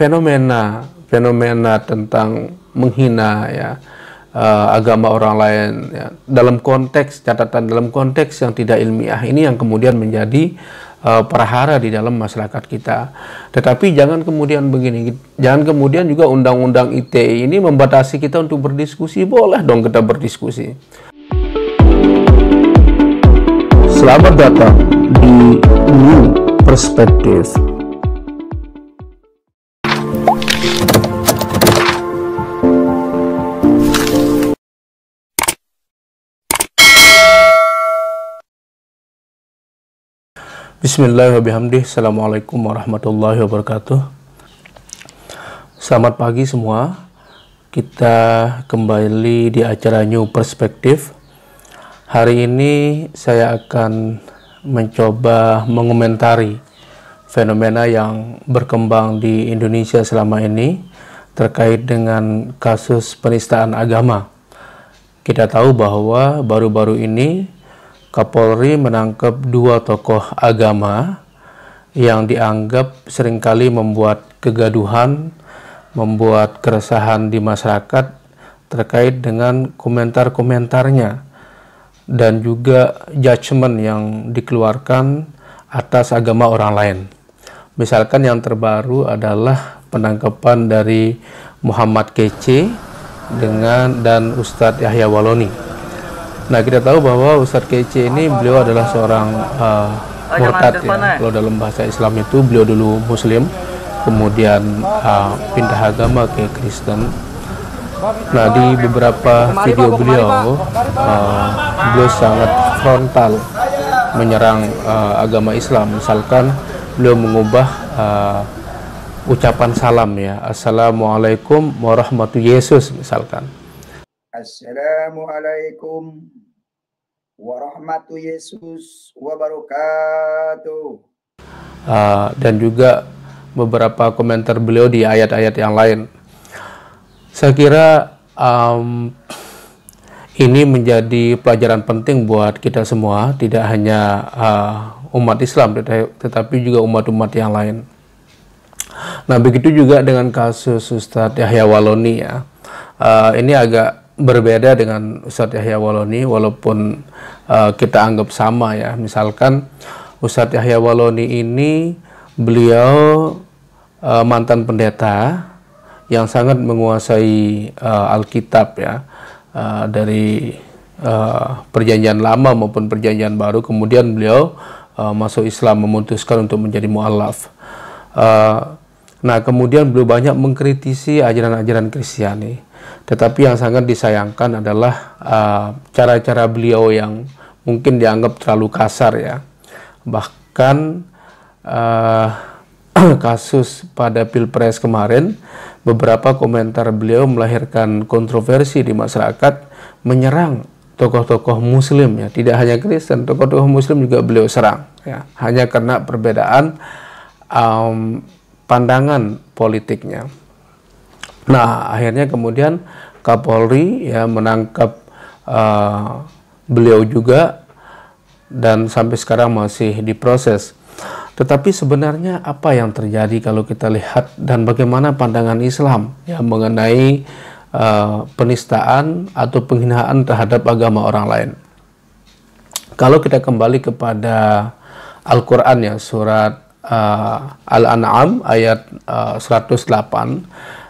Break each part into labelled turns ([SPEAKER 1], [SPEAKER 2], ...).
[SPEAKER 1] fenomena tentang menghina ya agama orang lain ya, dalam konteks yang tidak ilmiah, ini yang kemudian menjadi perhara di dalam masyarakat kita. Tetapi jangan kemudian begini, jangan kemudian juga undang-undang ITE ini membatasi kita untuk berdiskusi. Boleh dong kita berdiskusi. Selamat datang di New Perspective. Bismillahirrahmanirrahim. Assalamualaikum warahmatullahi wabarakatuh. Selamat pagi semua. Kita kembali di acara New Perspective. Hari ini saya akan mencoba mengomentari fenomena yang berkembang di Indonesia selama ini terkait dengan kasus penistaan agama. Kita tahu bahwa baru-baru ini Kapolri menangkap dua tokoh agama yang dianggap seringkali membuat kegaduhan, membuat keresahan di masyarakat terkait dengan komentar-komentarnya dan juga judgement yang dikeluarkan atas agama orang lain. Misalkan yang terbaru adalah penangkapan dari Muhammad Kece dan Ustadz Yahya Waloni. Nah, kita tahu bahwa Ustadz Kece ini beliau adalah seorang murtad ya. Kalau dalam bahasa Islam itu beliau dulu Muslim, kemudian pindah agama ke Kristen. Nah, di beberapa video beliau sangat frontal menyerang agama Islam. Misalkan beliau mengubah ucapan salam ya, Assalamualaikum warahmatullahi Yesus misalkan.
[SPEAKER 2] Assalamualaikum warahmatullahi Yesus wabarakatuh.
[SPEAKER 1] Dan juga beberapa komentar beliau di ayat-ayat yang lain. Saya kira ini menjadi pelajaran penting buat kita semua, tidak hanya umat Islam, tetapi juga umat-umat yang lain. Nah, begitu juga dengan kasus Ustadz Yahya Waloni ya. Ini agak berbeda dengan Ustadz Yahya Waloni, walaupun kita anggap sama ya. Misalkan Ustadz Yahya Waloni ini beliau mantan pendeta yang sangat menguasai Alkitab ya, dari perjanjian lama maupun perjanjian baru. Kemudian beliau masuk Islam, memutuskan untuk menjadi mu'alaf. Nah, kemudian beliau banyak mengkritisi ajaran-ajaran Kristiani. Tetapi yang sangat disayangkan adalah cara-cara beliau yang mungkin dianggap terlalu kasar ya. Bahkan kasus pada Pilpres kemarin, beberapa komentar beliau melahirkan kontroversi di masyarakat, menyerang tokoh-tokoh Muslim ya, tidak hanya Kristen, tokoh-tokoh Muslim juga beliau serang ya, hanya karena perbedaan pandangan politiknya. Nah, akhirnya kemudian Kapolri ya menangkap beliau juga dan sampai sekarang masih diproses. Tetapi sebenarnya apa yang terjadi kalau kita lihat dan bagaimana pandangan Islam ya mengenai penistaan atau penghinaan terhadap agama orang lain? Kalau kita kembali kepada Al-Quran ya, surat Al-An'am ayat 108,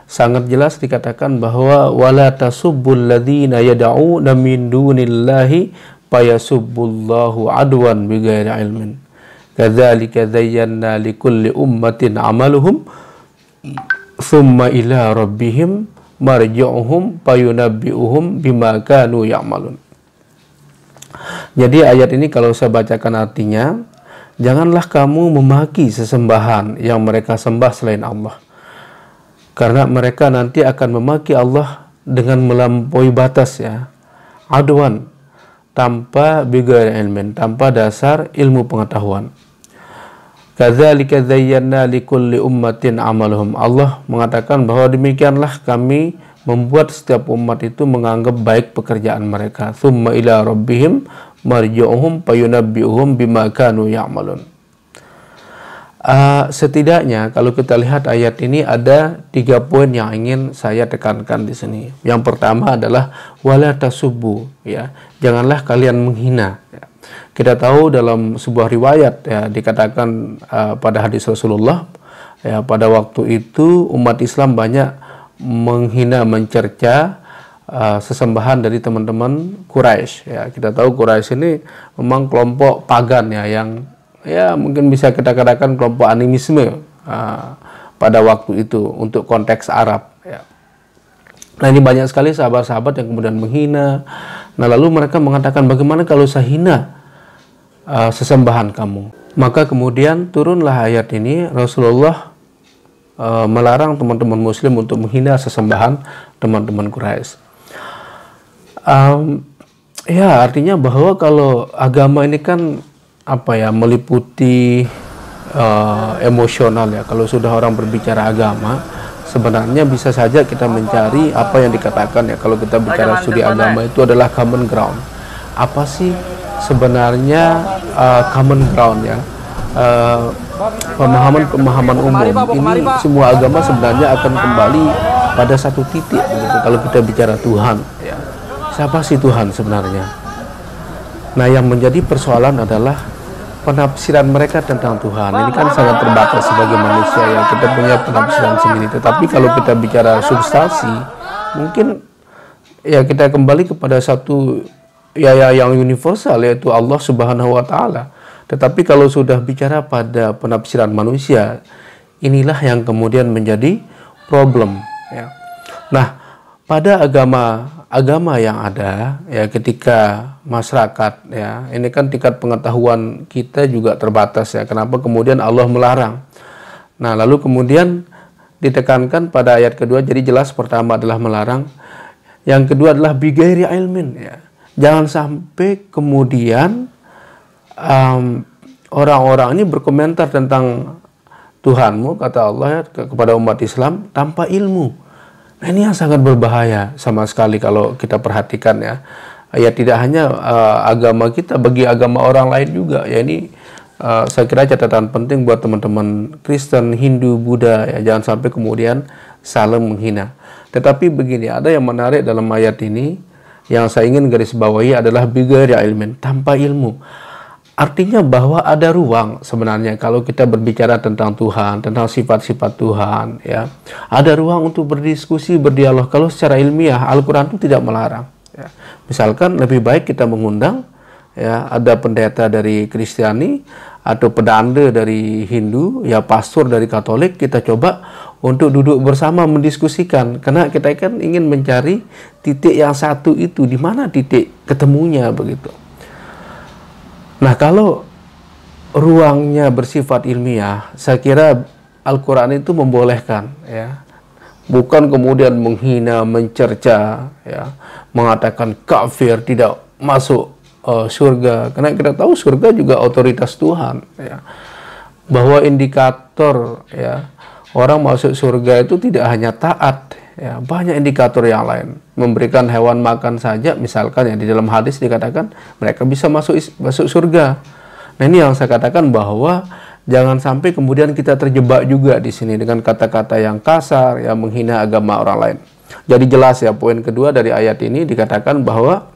[SPEAKER 1] sangat jelas dikatakan bahwa wala tasubbul ladzina yad'una min dunillahi fayasubbullahu adwan bighairi ilmin kadzalika zayyana likulli ummatin amaluhum thumma ila rabbihim marji'uhum fayunabbi'uhum bima kanu ya'malun. Jadi ayat ini kalau saya bacakan artinya, janganlah kamu memaki sesembahan yang mereka sembah selain Allah, karena mereka nanti akan memaki Allah dengan melampaui batas ya, adwan, tanpa bighairi ilmin, tanpa dasar ilmu pengetahuan. Kadzalika zayyana likulli ummatin amaluhum. Allah mengatakan bahwa demikianlah kami membuat setiap umat itu menganggap baik pekerjaan mereka. Tsumma ila rabbihim marji'uhum fayunabbi'uhum bima kanu ya'malun. Setidaknya kalau kita lihat ayat ini ada 3 poin yang ingin saya tekankan di sini. Yang pertama adalah wala tasubbu, ya. Janganlah kalian menghina. Ya. Kita tahu dalam sebuah riwayat ya dikatakan pada hadis Rasulullah ya pada waktu itu umat Islam banyak menghina mencerca sesembahan dari teman-teman Quraisy. Ya, kita tahu Quraisy ini memang kelompok pagan ya yang ya mungkin bisa kita katakan kelompok animisme pada waktu itu untuk konteks Arab ya. Nah ini banyak sekali sahabat-sahabat yang kemudian menghina. Nah lalu mereka mengatakan bagaimana kalau saya hina sesembahan kamu. Maka kemudian turunlah ayat ini. Rasulullah melarang teman-teman muslim untuk menghina sesembahan teman-teman Quraisy. Ya artinya bahwa kalau agama ini kan apa ya meliputi emosional ya. Kalau sudah orang berbicara agama sebenarnya bisa saja kita mencari apa yang dikatakan ya kalau kita bicara studi agama itu adalah common ground. Apa sih sebenarnya common ground ya, pemahaman umum. Ini semua agama sebenarnya akan kembali pada satu titik begitu kalau kita bicara Tuhan ya. Siapa sih Tuhan sebenarnya? Nah yang menjadi persoalan adalah penafsiran mereka tentang Tuhan. Ini kan sangat terbatas sebagai manusia ya, kita punya penafsiran sendiri. Tetapi kalau kita bicara substansi, mungkin ya kita kembali kepada satu ya yang universal yaitu Allah Subhanahu wa taala. Tetapi kalau sudah bicara pada penafsiran manusia, inilah yang kemudian menjadi problem ya. Nah, pada agama yang ada ya ketika masyarakat ya ini kan tingkat pengetahuan kita juga terbatas ya, kenapa kemudian Allah melarang. Nah lalu kemudian ditekankan pada ayat kedua, jadi jelas pertama adalah melarang, yang kedua adalah bighairi ilmin ya, jangan sampai kemudian orang-orang ini berkomentar tentang Tuhanmu kata Allah ya, kepada umat Islam tanpa ilmu. Nah, ini yang sangat berbahaya sama sekali kalau kita perhatikan ya. Ya tidak hanya agama kita, bagi agama orang lain juga. Ya ini saya kira catatan penting buat teman-teman Kristen, Hindu, Buddha ya, jangan sampai kemudian saling menghina. Tetapi begini, ada yang menarik dalam ayat ini yang saya ingin garis bawahi adalah bighairi ilmin, tanpa ilmu. Artinya bahwa ada ruang sebenarnya kalau kita berbicara tentang Tuhan, tentang sifat-sifat Tuhan ya. Ada ruang untuk berdiskusi, berdialog kalau secara ilmiah Al-Qur'an itu tidak melarang ya. Misalkan lebih baik kita mengundang ya ada pendeta dari Kristiani atau pedanda dari Hindu, ya pastor dari Katolik, kita coba untuk duduk bersama mendiskusikan karena kita kan ingin mencari titik yang satu itu, di mana titik ketemunya begitu. Nah, kalau ruangnya bersifat ilmiah, saya kira Al-Quran itu membolehkan, ya. Bukan kemudian menghina, mencerca, ya, mengatakan kafir, tidak masuk surga. Karena kita tahu surga juga otoritas Tuhan, ya. Bahwa indikator, ya, orang masuk surga itu tidak hanya taat, ya, banyak indikator yang lain. Memberikan hewan makan saja, misalkan ya di dalam hadis dikatakan mereka bisa masuk surga. Nah ini yang saya katakan bahwa jangan sampai kemudian kita terjebak juga di sini dengan kata-kata yang kasar, yang menghina agama orang lain. Jadi jelas ya poin kedua dari ayat ini dikatakan bahwa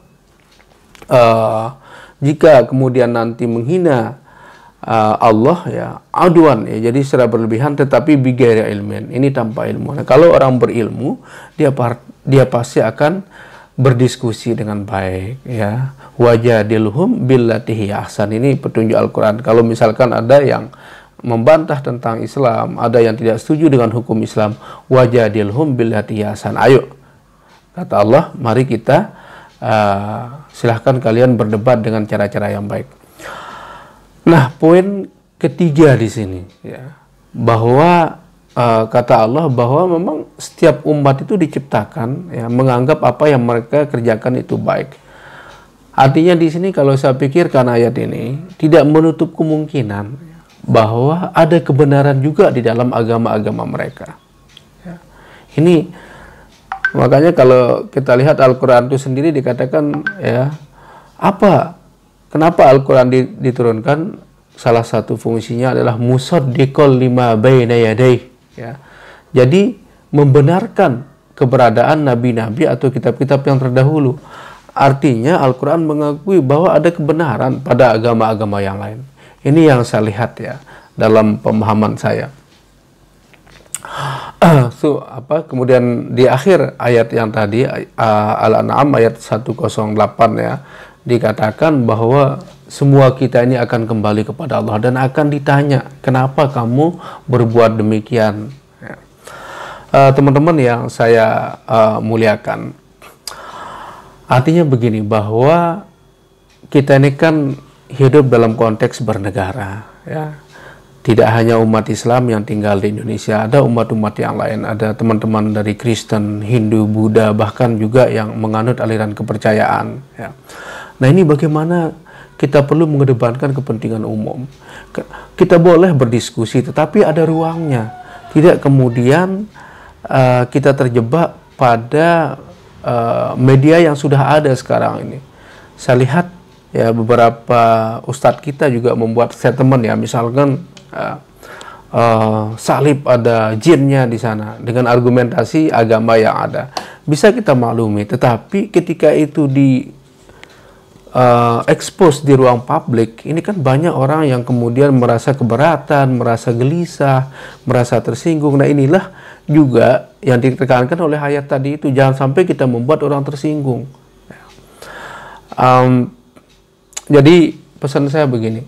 [SPEAKER 1] jika kemudian nanti menghina Allah ya aduan ya, jadi secara berlebihan, tetapi bighairi ilmin, ini tanpa ilmu. Nah, kalau orang berilmu dia pasti akan berdiskusi dengan baik ya. Wajadilhum billati hiya ahsan, ini petunjuk Al-Qur'an. Kalau misalkan ada yang membantah tentang Islam, ada yang tidak setuju dengan hukum Islam, wajadilhum billati hiya ahsan, ayo kata Allah, mari kita silahkan kalian berdebat dengan cara-cara yang baik. Nah, poin ketiga di sini ya, bahwa kata Allah bahwa memang setiap umat itu diciptakan ya menganggap apa yang mereka kerjakan itu baik. Artinya di sini kalau saya pikirkan ayat ini tidak menutup kemungkinan bahwa ada kebenaran juga di dalam agama-agama mereka. Ya. Ini makanya kalau kita lihat Al-Quran itu sendiri dikatakan ya, kenapa Al-Quran diturunkan? salah satu fungsinya adalah musaddiqal lima baina yadayh, ya. Jadi membenarkan keberadaan nabi-nabi atau kitab-kitab yang terdahulu. Artinya Al-Quran mengakui bahwa ada kebenaran pada agama-agama yang lain. Ini yang saya lihat ya dalam pemahaman saya. Kemudian di akhir ayat yang tadi Al-An'am ayat 108 ya, dikatakan bahwa semua kita ini akan kembali kepada Allah dan akan ditanya, kenapa kamu berbuat demikian? Teman-teman yang saya muliakan, artinya begini, bahwa kita ini kan hidup dalam konteks bernegara, ya. Tidak hanya umat Islam yang tinggal di Indonesia, ada umat-umat yang lain, ada teman-teman dari Kristen, Hindu, Buddha, bahkan juga yang menganut aliran kepercayaan. Ya. Nah, ini bagaimana kita perlu mengedepankan kepentingan umum. Kita boleh berdiskusi, tetapi ada ruangnya. Tidak kemudian kita terjebak pada media yang sudah ada sekarang ini. Saya lihat ya beberapa ustadz kita juga membuat statement ya, misalkan salib ada jinnya di sana dengan argumentasi agama yang ada, bisa kita maklumi. Tetapi ketika itu di expose di ruang publik, ini kan banyak orang yang kemudian merasa keberatan, merasa gelisah, merasa tersinggung. Nah, inilah juga yang ditekankan oleh ayat tadi itu, jangan sampai kita membuat orang tersinggung. Jadi pesan saya begini,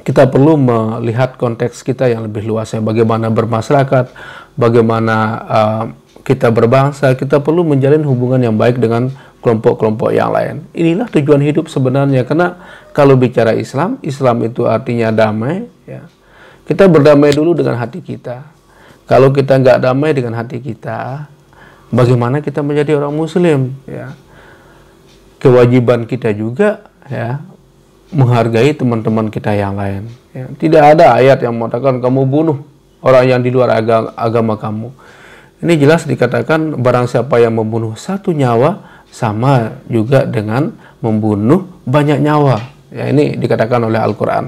[SPEAKER 1] kita perlu melihat konteks kita yang lebih luas ya, bagaimana bermasyarakat, bagaimana kita berbangsa. Kita perlu menjalin hubungan yang baik dengan kelompok-kelompok yang lain. Inilah tujuan hidup sebenarnya, karena kalau bicara Islam, Islam itu artinya damai ya. Kita berdamai dulu dengan hati kita. Kalau kita nggak damai dengan hati kita, bagaimana kita menjadi orang muslim ya? Kewajiban kita juga ya menghargai teman-teman kita yang lain. Ya, tidak ada ayat yang mengatakan kamu bunuh orang yang di luar agama kamu. Ini jelas dikatakan barang siapa yang membunuh satu nyawa sama juga dengan membunuh banyak nyawa. Ya, ini dikatakan oleh Al-Quran.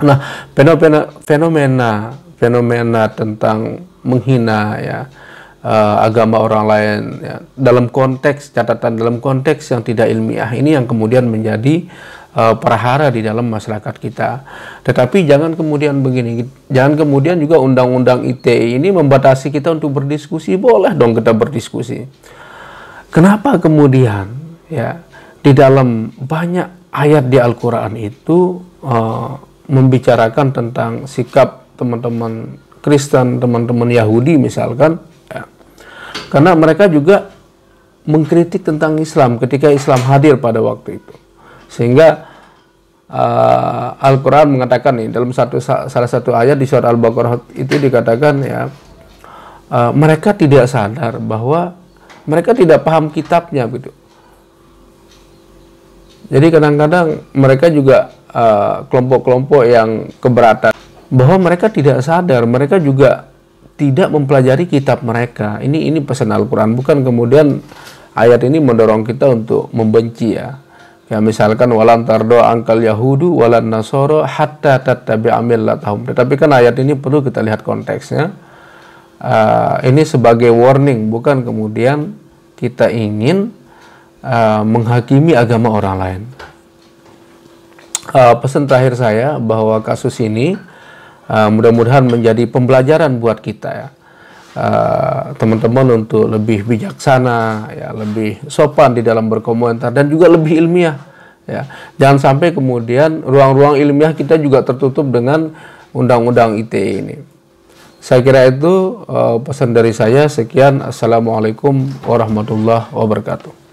[SPEAKER 1] Nah, fenomena tentang menghina ya agama orang lain ya, dalam konteks dalam konteks yang tidak ilmiah, ini yang kemudian menjadi perhara di dalam masyarakat kita. Tetapi jangan kemudian begini, jangan kemudian juga undang-undang ITE ini membatasi kita untuk berdiskusi. Boleh dong kita berdiskusi. Kenapa kemudian ya di dalam banyak ayat di Al-Quran itu membicarakan tentang sikap teman-teman Kristen, teman-teman Yahudi misalkan, karena mereka juga mengkritik tentang Islam ketika Islam hadir pada waktu itu. Sehingga Al-Quran mengatakan nih, dalam salah satu ayat di surat Al-Baqarah itu dikatakan ya, mereka tidak sadar bahwa mereka tidak paham kitabnya gitu. Jadi kadang-kadang mereka juga kelompok-kelompok yang keberatan bahwa mereka tidak sadar, mereka juga tidak mempelajari kitab mereka. Ini pesan Al-Quran, bukan kemudian ayat ini mendorong kita untuk membenci ya. Ya misalkan walan tardo angkal yahudu walan nasoro hatta tattabi'a millatahum. Tetapi kan ayat ini perlu kita lihat konteksnya. Ini sebagai warning, bukan kemudian kita ingin menghakimi agama orang lain. Pesan terakhir saya bahwa kasus ini mudah-mudahan menjadi pembelajaran buat kita ya, teman-teman, untuk lebih bijaksana ya, lebih sopan di dalam berkomentar dan juga lebih ilmiah ya. Jangan sampai kemudian ruang-ruang ilmiah kita juga tertutup dengan undang-undang ITE ini. Saya kira itu pesan dari saya. Sekian, assalamualaikum warahmatullahi wabarakatuh.